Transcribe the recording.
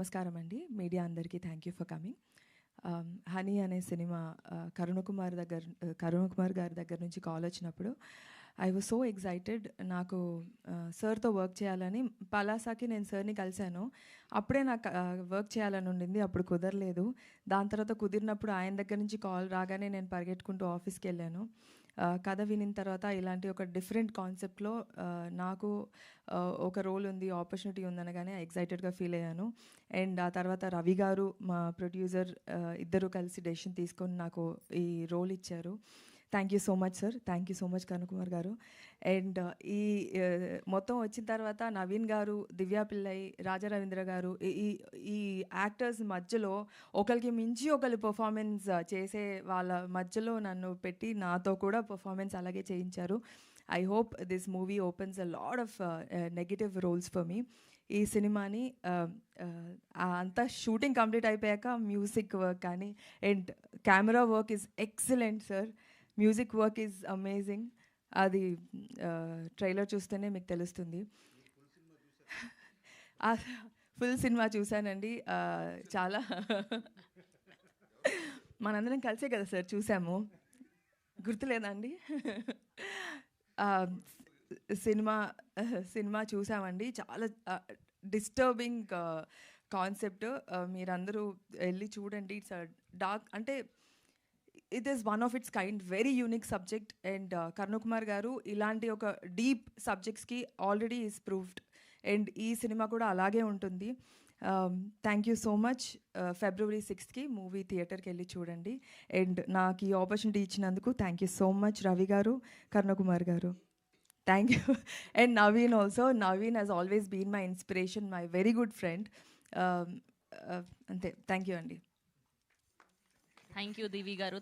నమస్కారం అండి. మీడియా అందరికీ thank you for coming. Honey అనే సినిమా కరుణ కుమార్ గారి దగ్గర నుంచి కాల్ వచ్చినప్పుడు ఐ వాజ్ సో ఎక్సైటెడ్. నాకు సార్తో వర్క్ చేయాలని పలాసాకి నేను సార్ని కలిశాను. అప్పుడే నాకు వర్క్ చేయాలని ఉండింది, అప్పుడు కుదరలేదు. దాని తర్వాత కుదిరినప్పుడు ఆయన దగ్గర నుంచి కాల్ రాగానే నేను పరిగెట్టుకుంటూ ఆఫీస్కి వెళ్ళాను. కథ వినిన తర్వాత ఇలాంటి ఒక డిఫరెంట్ కాన్సెప్ట్లో నాకు ఒక రోల్ ఉంది, ఆపర్చునిటీ ఉందనగానే ఎక్సైటెడ్గా ఫీల్ అయ్యాను. అండ్ ఆ తర్వాత రవి గారు, మా ప్రొడ్యూసర్, ఇద్దరు కలిసి డెసిషన్ తీసుకొని నాకు ఈ రోల్ ఇచ్చారు. Thank you so much sir, thank you so much Karunakumar గారు. అండ్ ఈ మొత్తం వచ్చిన తర్వాత నవీన్ గారు, దివ్యా పిల్లై, రాజా రవీంద్ర గారు, ఈ ఈ యాక్టర్స్ మధ్యలో ఒకరికి మించి ఒకరు పర్ఫార్మెన్స్ చేసే వాళ్ళ మధ్యలో నన్ను పెట్టి నాతో కూడా పర్ఫార్మెన్స్ అలాగే చేయించారు. I hope this movie opens a lot of negative roles for me. ఈ సినిమాని అంతా షూటింగ్ కంప్లీట్ అయిపోయాక మ్యూజిక్ వర్క్ కానీ and camera work is excellent sir. Music work is amazing. అది ట్రైలర్ చూస్తేనే మీకు తెలుస్తుంది. ఫుల్ సినిమా చూశానండి. చాలా మనందరం కలిసే కదా సార్ చూసాము, గుర్తులేదండి? సినిమా చూసామండి. చాలా డిస్టర్బింగ్ కాన్సెప్ట్. మీరందరూ వెళ్ళి చూడండి. ఇట్స్ డార్క్, అంటే it is one of its kind, very unique subject. And Karunakumar garu ఇలాంటి ఒక డీప్ సబ్జెక్ట్స్కి ఆల్రెడీ ఈజ్ ప్రూవ్డ్. అండ్ ఈ సినిమా కూడా అలాగే ఉంటుంది. Thank you so much. February 6th movie థియేటర్కి వెళ్ళి చూడండి. అండ్ నాకు ఈ ఆపర్చునిటీ ఇచ్చినందుకు thank you so much Ravi garu, Karunakumar garu. Thank you. And Naveen also. Naveen has always been my inspiration, my very good friend. అంతే, థ్యాంక్ యూ అండి. థ్యాంక్ యూ దివి గారు.